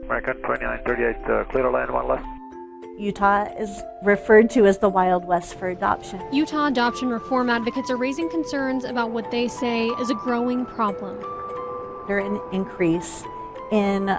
American 2938, clear the line, one left. Utah is referred to as the Wild West for adoption. Utah adoption reform advocates are raising concerns about what they say is a growing problem. There's an increase in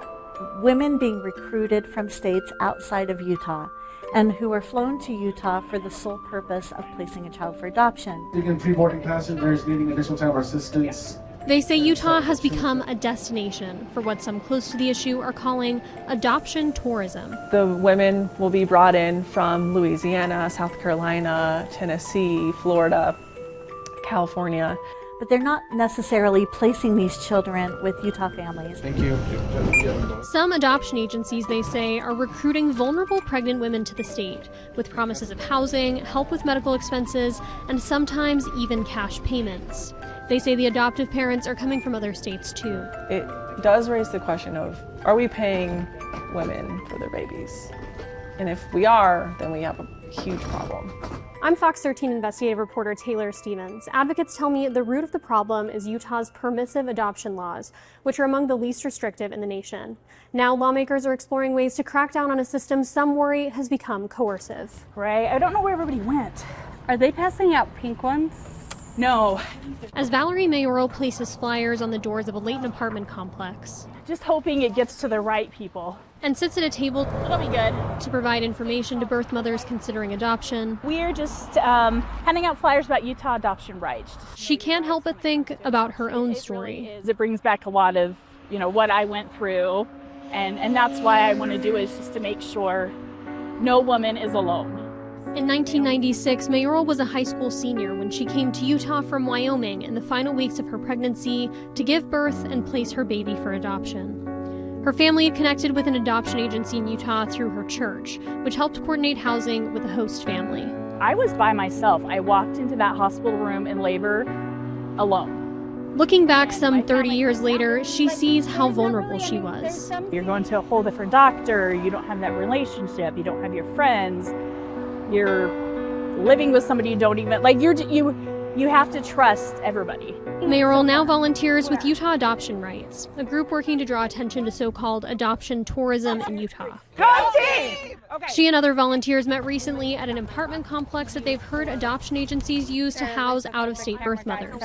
women being recruited from states outside of Utah and who are flown to Utah for the sole purpose of placing a child for adoption. Even pre-boarding passengers needing additional time or assistance. They say Utah has become a destination for what some close to the issue are calling adoption tourism. The women will be brought in from Louisiana, South Carolina, Tennessee, Florida, California. But they're not necessarily placing these children with Utah families. Thank you. Some adoption agencies, they say, are recruiting vulnerable pregnant women to the state with promises of housing, help with medical expenses, and sometimes even cash payments. They say the adoptive parents are coming from other states too. It does raise the question of, are we paying women for their babies? And if we are, then we have a huge problem. I'm Fox 13 investigative reporter Taylor Stevens. Advocates tell me the root of the problem is Utah's permissive adoption laws, which are among the least restrictive in the nation. Now lawmakers are exploring ways to crack down on a system some worry has become coercive. Right? I don't know where everybody went. Are they passing out pink ones? No. As Valerie Mayoral places flyers on the doors of a Layton apartment complex. Just hoping it gets to the right people. And sits at a table It'll be good. to provide information to birth mothers considering adoption. We're just handing out flyers about Utah adoption rights. She can't help but think about her own story. It brings back a lot of, what I went through. And that's why I want to do it, is just to make sure no woman is alone. In 1996, Mayoral was a high school senior when she came to Utah from Wyoming in the final weeks of her pregnancy to give birth and place her baby for adoption. Her family had connected with an adoption agency in Utah through her church, which helped coordinate housing with the host family. I was by myself. I walked into that hospital room in labor alone. Looking back some 30 years later, she sees how vulnerable she was. You're going to a whole different doctor. You don't have that relationship. You don't have your friends. You're living with somebody you don't even like. You have to trust everybody. Mayoral now volunteers with Utah Adoption Rights, a group working to draw attention to so-called adoption tourism in Utah. Go team! Okay. She and other volunteers met recently at an apartment complex that they've heard adoption agencies use to house out-of-state birth mothers.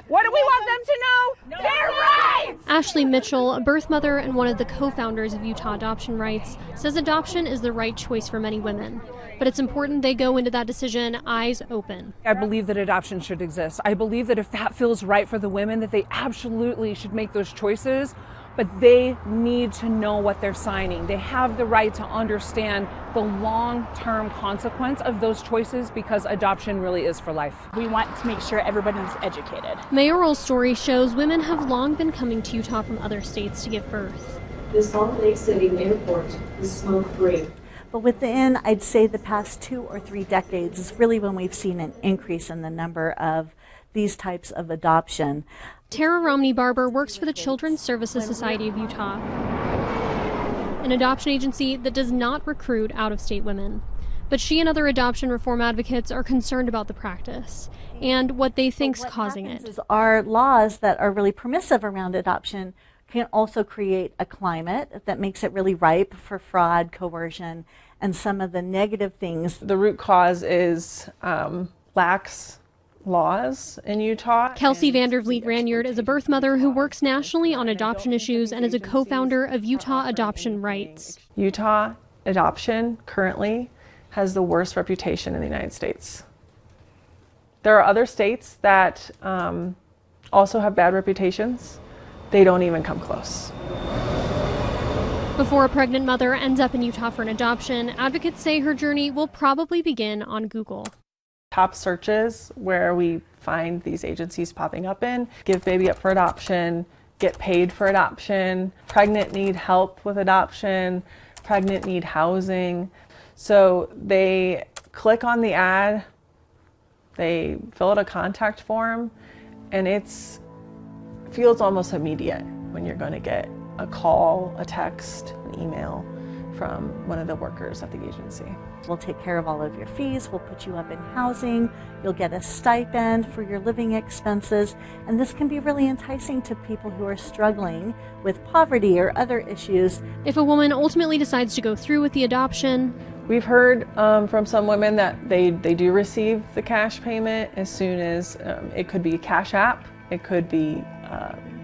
What do we want them to know? Their rights! Ashley Mitchell, a birth mother and one of the co-founders of Utah Adoption Rights, says adoption is the right choice for many women. But it's important they go into that decision eyes open. I believe that adoption should exist. I believe that if that feels right for the women, that they absolutely should make those choices, but they need to know what they're signing. They have the right to understand the long-term consequence of those choices, because adoption really is for life. We want to make sure everybody's educated. Mayoral's story shows women have long been coming to Utah from other states to give birth. The Salt Lake City airport is smoke-free. But within, I'd say, the past 2 or 3 decades is really when we've seen an increase in the number of these types of adoption. Tara Romney Barber works for the Children's Services Society of Utah, an adoption agency that does not recruit out-of-state women. But she and other adoption reform advocates are concerned about the practice and what they think's causing it. Our laws that are really permissive around adoption can also create a climate that makes it really ripe for fraud, coercion, and some of the negative things. The root cause is lax laws in Utah. Kelsey Vandervliet Ranyard is a birth mother who works nationally on adoption issues and is a co-founder of Utah Adoption Rights. Utah adoption currently has the worst reputation in the United States. There are other states that also have bad reputations. They don't even come close. Before a pregnant mother ends up in Utah for an adoption, advocates say her journey will probably begin on Google. Top searches where we find these agencies popping up in: give baby up for adoption, get paid for adoption, pregnant need help with adoption, pregnant need housing. So they click on the ad, they fill out a contact form, and it feels almost immediate when you're going to get a call, a text, an email. from one of the workers at the agency. We'll take care of all of your fees, we'll put you up in housing, you'll get a stipend for your living expenses, and this can be really enticing to people who are struggling with poverty or other issues. If a woman ultimately decides to go through with the adoption, we've heard from some women that they do receive the cash payment as soon as it could be Cash App, it could be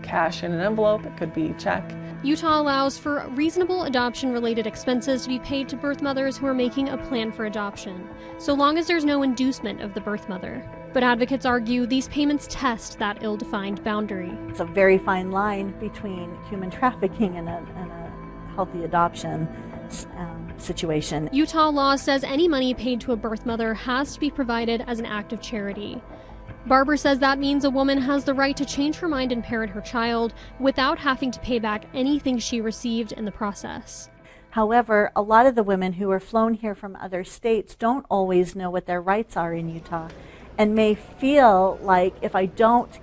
cash in an envelope, it could be check. Utah allows for reasonable adoption-related expenses to be paid to birth mothers who are making a plan for adoption, so long as there's no inducement of the birth mother. But advocates argue these payments test that ill-defined boundary. It's a very fine line between human trafficking and a healthy adoption situation. Utah law says any money paid to a birth mother has to be provided as an act of charity. Barber says that means a woman has the right to change her mind and parent her child without having to pay back anything she received in the process. However, a lot of the women who are flown here from other states don't always know what their rights are in Utah and may feel like if I don't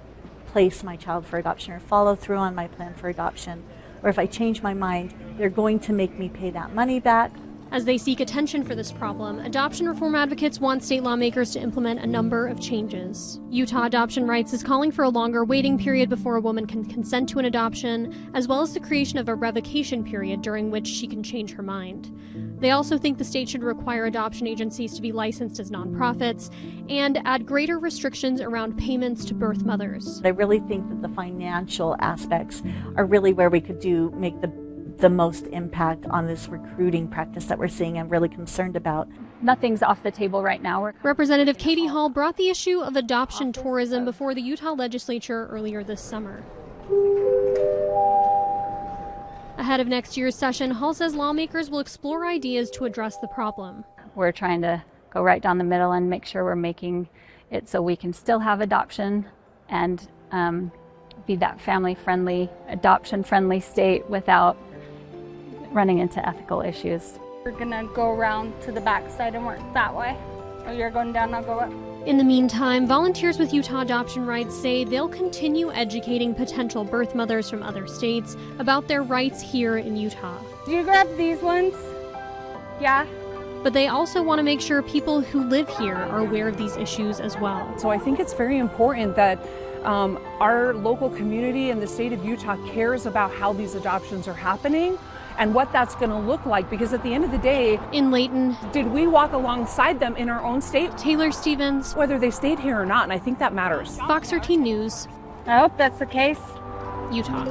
place my child for adoption or follow through on my plan for adoption, or if I change my mind, they're going to make me pay that money back. As they seek attention for this problem, adoption reform advocates want state lawmakers to implement a number of changes. Utah Adoption Rights is calling for a longer waiting period before a woman can consent to an adoption, as well as the creation of a revocation period during which she can change her mind. They also think the state should require adoption agencies to be licensed as nonprofits and add greater restrictions around payments to birth mothers. I really think that the financial aspects are really where we could make the most impact on this recruiting practice that we're seeing. I'm really concerned about. Nothing's off the table right now. Representative Katie Hall brought the issue of adoption tourism before the Utah legislature earlier this summer. Ahead of next year's session, Hall says lawmakers will explore ideas to address the problem. We're trying to go right down the middle and make sure we're making it so we can still have adoption and be that family-friendly, adoption-friendly state without running into ethical issues. We're gonna go around to the back side and work that way. Oh, you're going down, I'll go up. In the meantime, volunteers with Utah Adoption Rights say they'll continue educating potential birth mothers from other states about their rights here in Utah. Do you grab these ones? Yeah. But they also want to make sure people who live here are aware of these issues as well. So I think it's very important that our local community and the state of Utah cares about how these adoptions are happening and what that's going to look like, because at the end of the day, in Layton, did we walk alongside them in our own state? Taylor Stevens, whether they stayed here or not, and I think that matters. Fox 13 News. I hope that's the case. Utah.